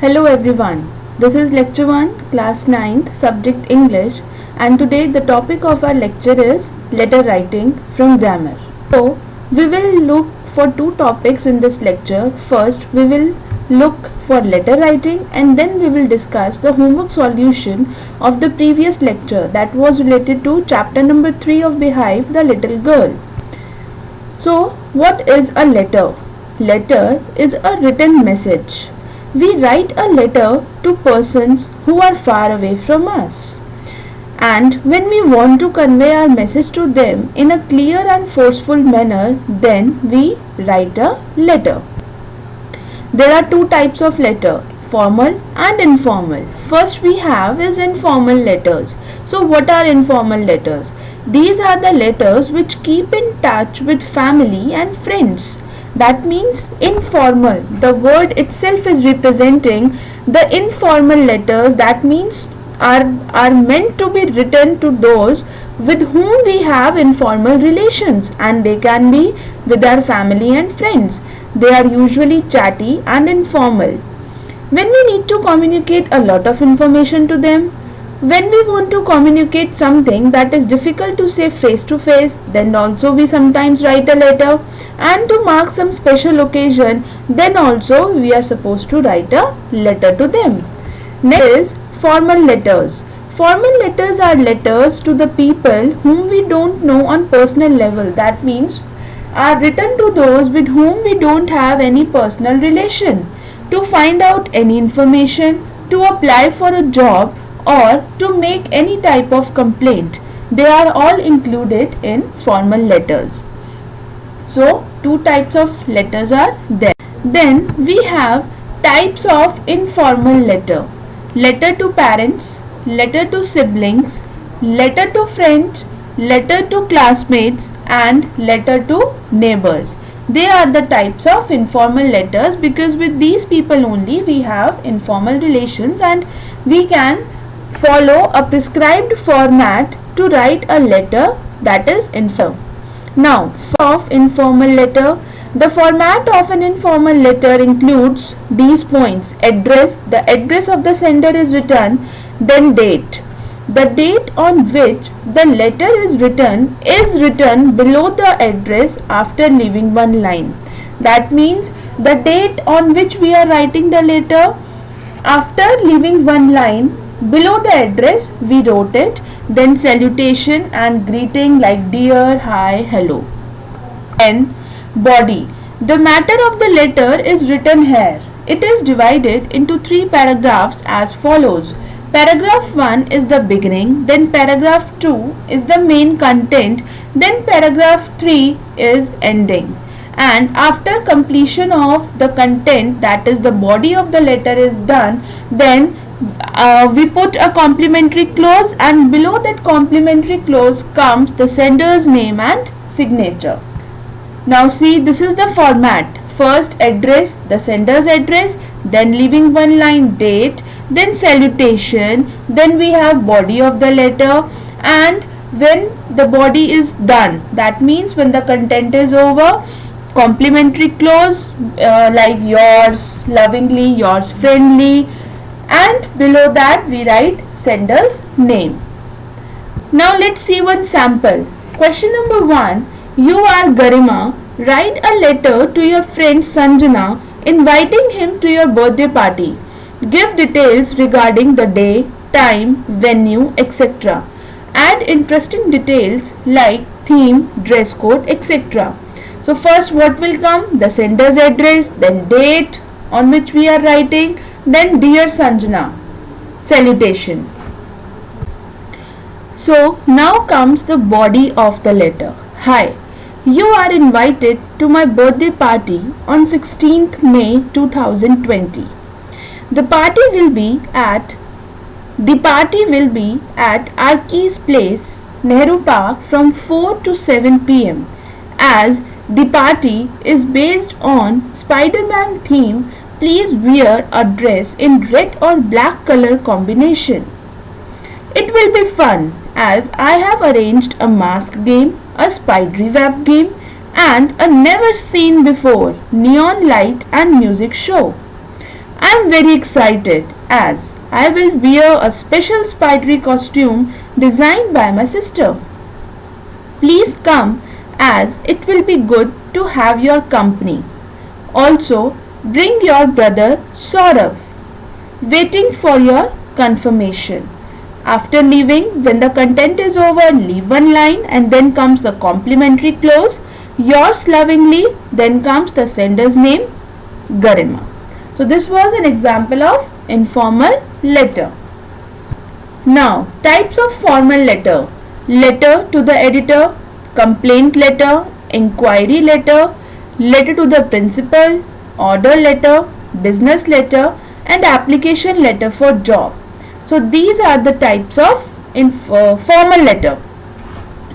Hello everyone. This is lecture 1, class 9th, subject English, and today the topic of our lecture is letter writing from grammar. So, we will look for two topics in this lecture. First, we will look for letter writing and then we will discuss the homework solution of the previous lecture that was related to chapter number 3 of Beehive, the little girl. So, what is a letter? Letter is a written message. We write a letter to persons who are far away from us. And when we want to convey our message to them in a clear and forceful manner, then we write a letter. There are two types of letter, formal and informal. First we have is informal letters. So what are informal letters? These are the letters which keep in touch with family and friends. That means informal. The word itself is representing the informal letters. That means are meant to be written to those with whom we have informal relations, and they can be with our family and friends. They are usually chatty and informal. When we need to communicate a lot of information to them, when we want to communicate something that is difficult to say face to face, then also we sometimes write a letter. And to mark some special occasion, then also we are supposed to write a letter to them. Next is formal letters. Formal letters are letters to the people whom we don't know on personal level. That means are written to those with whom we don't have any personal relation, to find out any information, to apply for a job, or to make any type of complaint. They are all included in formal letters. So, two types of letters are there. Then we have types of informal letter. Letter to parents, letter to siblings, letter to friends, letter to classmates, and letter to neighbors. They are the types of informal letters because with these people only we have informal relations and we can follow a prescribed format to write a letter, that is informal. Now, of informal letter, the format of an informal letter includes these points. Address, the address of the sender is written, then date. The date on which the letter is written below the address after leaving one line. That means the date on which we are writing the letter, after leaving one line, below the address we wrote it, then salutation and greeting like dear, hi, hello. Then body. The matter of the letter is written here. It is divided into 3 paragraphs as follows. Paragraph 1 is the beginning, then paragraph 2 is the main content, then paragraph 3 is ending. And after completion of the content, that is the body of the letter is done, then we put a complimentary clause, and below that complimentary clause comes the sender's name and signature. Now see, this is the format. First address, the sender's address, then leaving one line date, then salutation, then we have body of the letter, and when the body is done, that means when the content is over, complimentary clause like yours lovingly, yours friendly, and below that we write sender's name. Now let's see one sample. Question number 1. You are Garima. Write a letter to your friend Sanjana inviting him to your birthday party. Give details regarding the day, time, venue, etc. Add interesting details like theme, dress code, etc. So first what will come? The sender's address, then date on which we are writing, then dear Sanjana, salutation. So now comes the body of the letter. Hi, you are invited to my birthday party on 16th May 2020. The party will be at Arki's place, Nehru Park from 4 to 7 p.m. As the party is based on Spider-Man theme, please wear a dress in red or black color combination. It will be fun as I have arranged a mask game, a spidery web game, and a never seen before neon light and music show. I am very excited as I will wear a special spidery costume designed by my sister. Please come as it will be good to have your company. Also, bring your brother Saurav. Waiting for your confirmation. After leaving, when the content is over, leave one line and then comes the complimentary close. Yours lovingly, then comes the sender's name, Garima. So this was an example of informal letter. Now, types of formal letter. Letter to the editor, complaint letter, inquiry letter, letter to the principal, order letter, business letter and application letter for job. So these are the types of formal letter.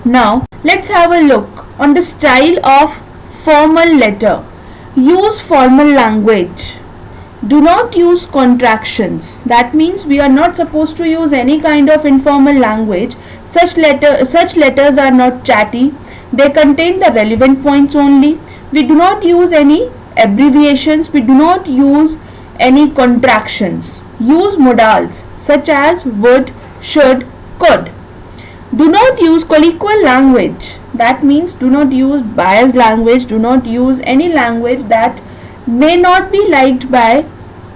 Now let's have a look on the style of formal letter. Use formal language. Do not use contractions. That means we are not supposed to use any kind of informal language. Such letters are not chatty. They contain the relevant points only. We do not use any abbreviations. We do not use any contractions. Use modals such as would, should, could. Do not use colloquial language. That means do not use biased language. Do not use any language that may not be liked by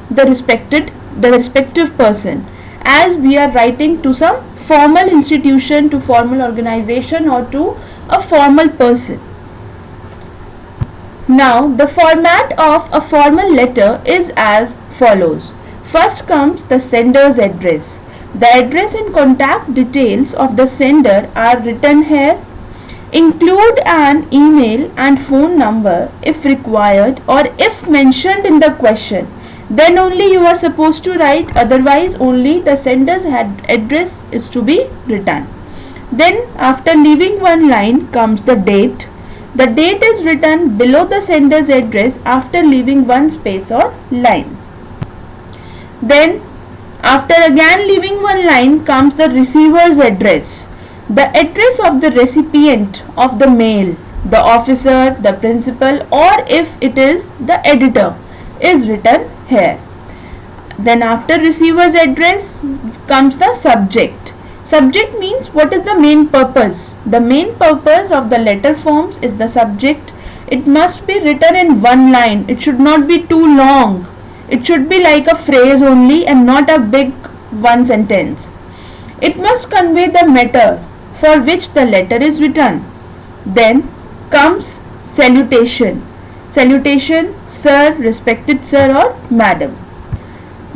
the respective person, as we are writing to some formal institution, to formal organization or to a formal person. Now the format of a formal letter is as follows. First comes the sender's address. The address and contact details of the sender are written here. Include an email and phone number if required or if mentioned in the question. Then only you are supposed to write, otherwise only the sender's address is to be written. Then after leaving one line comes the date. The date is written below the sender's address after leaving one space or line. Then after again leaving one line comes the receiver's address. The address of the recipient of the mail, the officer, the principal or if it is the editor is written here. Then after receiver's address comes the subject. Subject means what is the main purpose. The main purpose of the letter forms is the subject. It must be written in one line. It should not be too long. It should be like a phrase only and not a big one sentence. It must convey the matter for which the letter is written. Then comes salutation. Salutation, sir, respected sir or madam.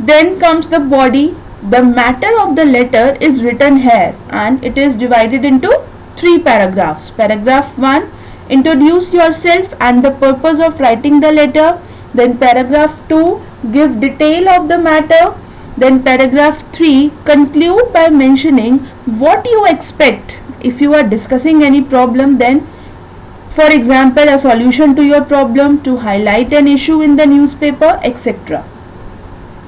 Then comes the body. The matter of the letter is written here and it is divided into 3 paragraphs. Paragraph 1, introduce yourself and the purpose of writing the letter. Then paragraph 2, give detail of the matter. Then paragraph 3, conclude by mentioning what you expect. If you are discussing any problem, then for example a solution to your problem, to highlight an issue in the newspaper, etc.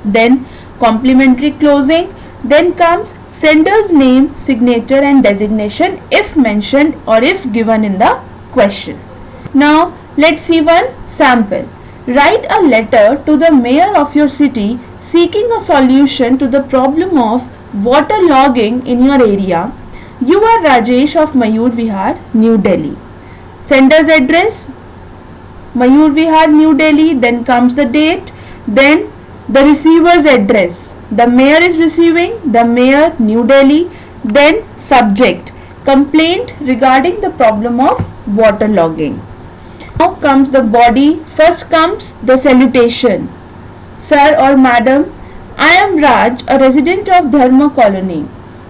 Then complimentary closing. Then comes sender's name, signature and designation if mentioned or if given in the question. Now let's see one sample. Write a letter to the mayor of your city seeking a solution to the problem of water logging in your area. You are Rajesh of Mayur Vihar, New Delhi. Sender's address, Mayur Vihar, New Delhi. Then comes the date. Then the receiver's address. The mayor is receiving, the mayor, New Delhi. Then subject, complaint regarding the problem of water logging. Now comes the body. First comes the salutation. Sir or madam, I am Raj, a resident of Dharma colony.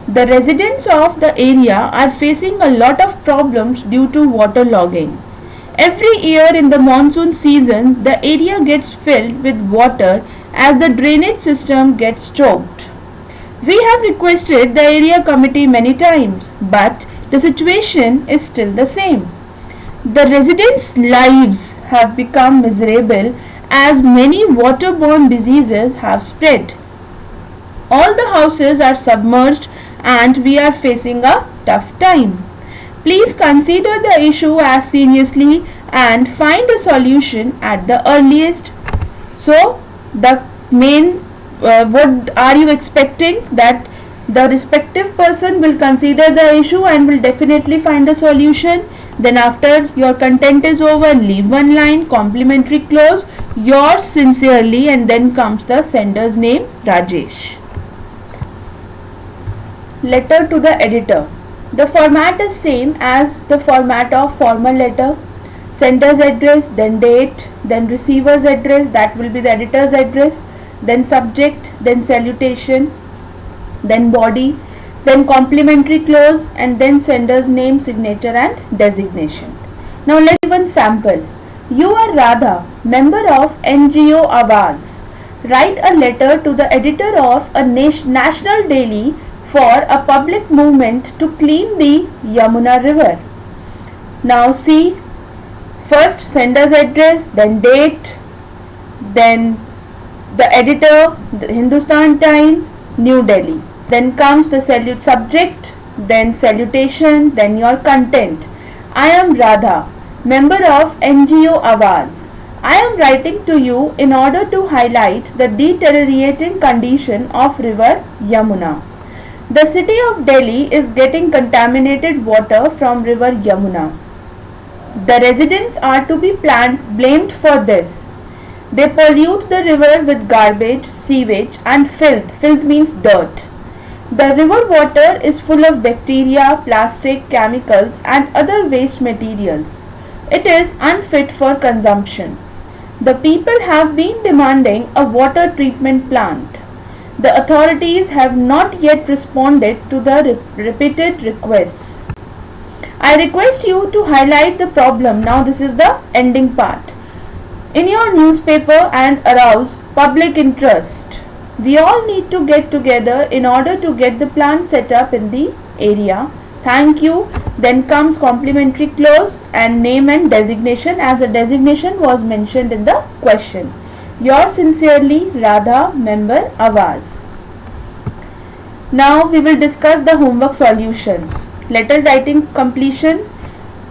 The residents of the area are facing a lot of problems due to water logging. Every year in the monsoon season, the area gets filled with water as the drainage system gets choked. We have requested the area committee many times, but the situation is still the same. The residents' lives have become miserable as many waterborne diseases have spread. All the houses are submerged and we are facing a tough time. Please consider the issue as seriously and find a solution at the earliest. So, the what are you expecting? That the respective person will consider the issue and will definitely find a solution. Then after your content is over, leave one line, complimentary close, yours sincerely, and then comes the sender's name, Rajesh. Letter to the editor. The format is same as the format of formal letter. Sender's address, then date, then receiver's address, that will be the editor's address, then subject, then salutation, then body, then complimentary close, and then sender's name, signature and designation. Now let's give one sample. You are Radha, member of NGO Awaz. Write a letter to the editor of a national daily for a public movement to clean the Yamuna river. Now see, first sender's address, then date, then the editor, the Hindustan Times, New Delhi. Then comes the subject, then salutation, then your content. I am Radha, member of NGO Awaz. I am writing to you in order to highlight the deteriorating condition of river Yamuna. The city of Delhi is getting contaminated water from river Yamuna. The residents are to be blamed for this. They pollute the river with garbage, sewage and filth. Filth means dirt. The river water is full of bacteria, plastic, chemicals and other waste materials. It is unfit for consumption. The people have been demanding a water treatment plant. The authorities have not yet responded to the repeated requests. I request you to highlight the problem. Now this is the ending part. In your newspaper and arouse public interest. We all need to get together in order to get the plant set up in the area. Thank you. Then comes complimentary close and name and designation, as the designation was mentioned in the question. Yours sincerely, Radha, member Awaz. Now we will discuss the homework solutions. Letter writing completion.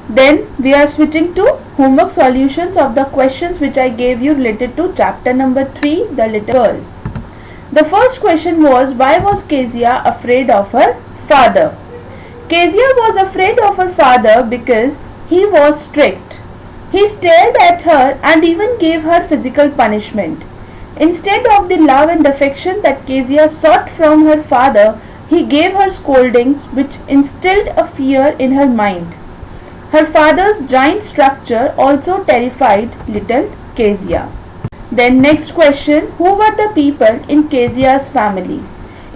Then we are switching to homework solutions of the questions which I gave you related to chapter number 3, the little girl. The first question was, why was Kezia afraid of her father? Kezia was afraid of her father because he was strict. He stared at her and even gave her physical punishment. Instead of the love and affection that Kezia sought from her father, he gave her scoldings which instilled a fear in her mind. Her father's giant structure also terrified little Kezia. Then next question, who were the people in Kezia's family?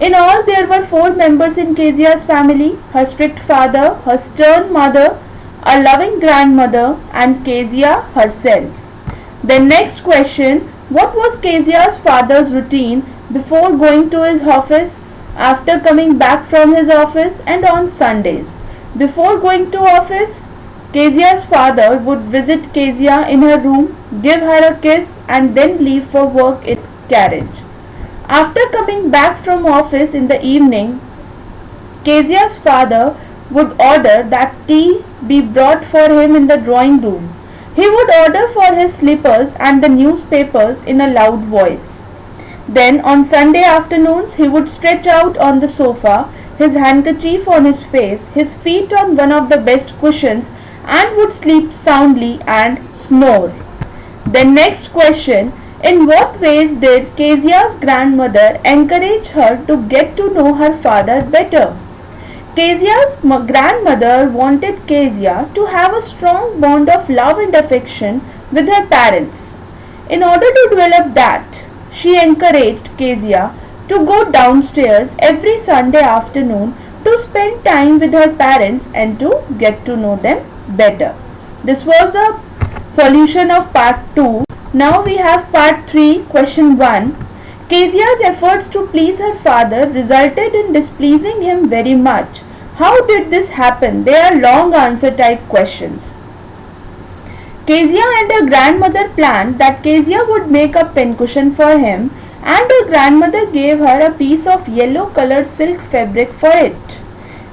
In all there were 4 members in Kezia's family, her strict father, her stern mother, a loving grandmother and Kezia herself. Then next question, what was Kezia's father's routine before going to his office, after coming back from his office and on Sundays? Before going to office, Kezia's father would visit Kezia in her room, give her a kiss and then leave for work in his carriage. After coming back from office in the evening, Kezia's father would order that tea be brought for him in the drawing room. He would order for his slippers and the newspapers in a loud voice. Then on Sunday afternoons he would stretch out on the sofa, his handkerchief on his face, his feet on one of the best cushions and would sleep soundly and snore. Then next question, in what ways did Kezia's grandmother encourage her to get to know her father better? Kezia's grandmother wanted Kezia to have a strong bond of love and affection with her parents. In order to develop that, she encouraged Kezia to go downstairs every Sunday afternoon to spend time with her parents and to get to know them better. This was the solution of part 2. Now we have part 3, question 1. Kezia's efforts to please her father resulted in displeasing him very much. How did this happen? They are long answer type questions. Kezia and her grandmother planned that Kezia would make a pincushion for him and her grandmother gave her a piece of yellow colored silk fabric for it.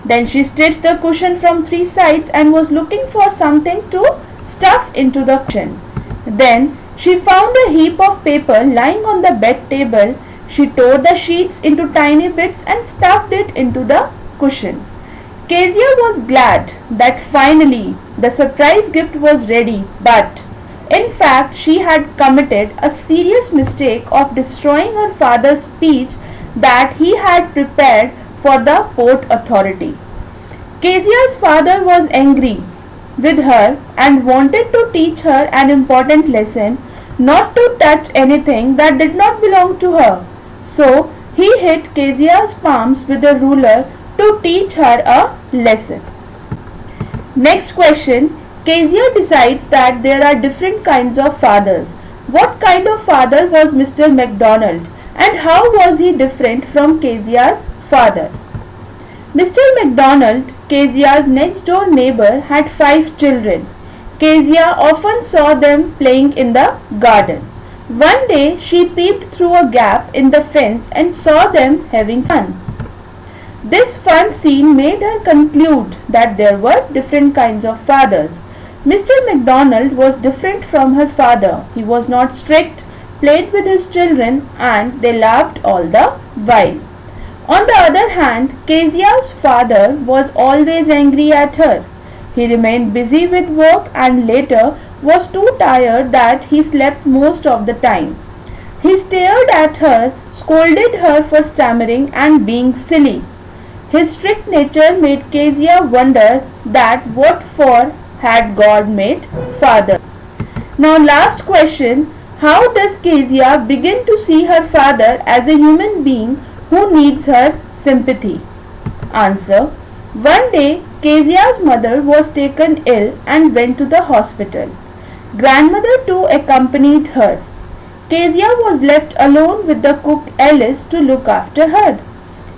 Then she stitched the cushion from 3 sides and was looking for something to stuff into the cushion. Then She found a heap of paper lying on the bed table. She tore the sheets into tiny bits and stuffed it into the cushion. Kezia was glad that finally the surprise gift was ready, but in fact she had committed a serious mistake of destroying her father's speech that he had prepared for the Port Authority. Kezia's father was angry with her and wanted to teach her an important lesson, not to touch anything that did not belong to her. So he hit Kezia's palms with a ruler to teach her a lesson. Next question. Kezia decides that there are different kinds of fathers. What kind of father was Mr. MacDonald, and how was he different from Kezia's father? Mr. MacDonald, Kezia's next door neighbor, had 5 children. Kezia often saw them playing in the garden. One day she peeped through a gap in the fence and saw them having fun. This fun scene made her conclude that there were different kinds of fathers. Mr. MacDonald was different from her father. He was not strict, played with his children, and they laughed all the while. On the other hand, Kezia's father was always angry at her. He remained busy with work and later was too tired that he slept most of the time. He stared at her, scolded her for stammering and being silly. His strict nature made Kezia wonder that what for had God made father. Now last question, how does Kezia begin to see her father as a human being who needs her sympathy? Answer. One day Kezia's mother was taken ill and went to the hospital. Grandmother too accompanied her. Kezia was left alone with the cook Alice to look after her.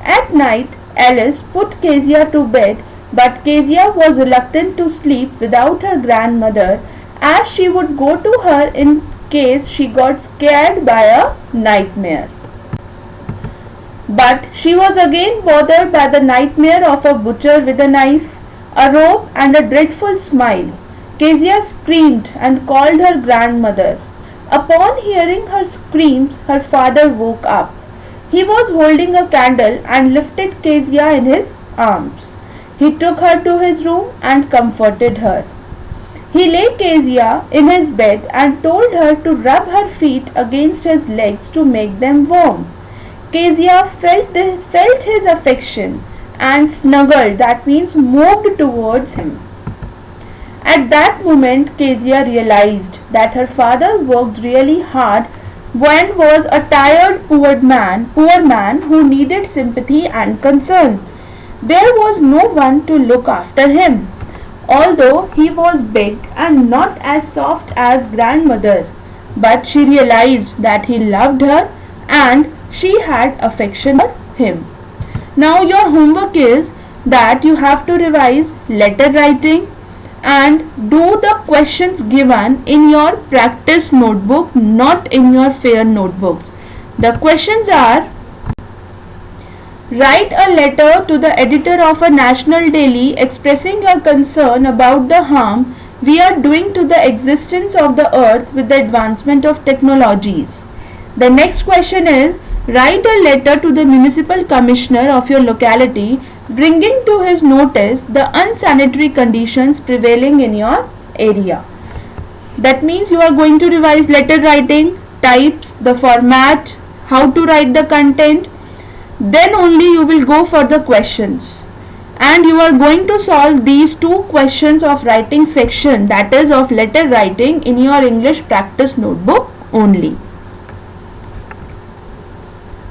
At night Alice put Kezia to bed, but Kezia was reluctant to sleep without her grandmother, as she would go to her in case she got scared by a nightmare. But she was again bothered by the nightmare of a butcher with a knife, a rope and a dreadful smile. Kezia screamed and called her grandmother. Upon hearing her screams, her father woke up. He was holding a candle and lifted Kezia in his arms. He took her to his room and comforted her. He laid Kezia in his bed and told her to rub her feet against his legs to make them warm. Kezia felt his affection and snuggled, that means moved towards him. At that moment Kezia realized that her father worked really hard and was a tired poor man who needed sympathy and concern. There was no one to look after him, although he was big and not as soft as grandmother. But she realized that he loved her and she had affection for him. Now your homework is that you have to revise letter writing and do the questions given in your practice notebook, not in your fair notebooks. The questions are: write a letter to the editor of a national daily expressing your concern about the harm we are doing to the existence of the earth with the advancement of technologies. The next question is: write a letter to the municipal commissioner of your locality bringing to his notice the unsanitary conditions prevailing in your area. That means you are going to revise letter writing, types, the format, how to write the content. Then only you will go for the questions. And you are going to solve these 2 questions of writing section, that is of letter writing, in your English practice notebook only.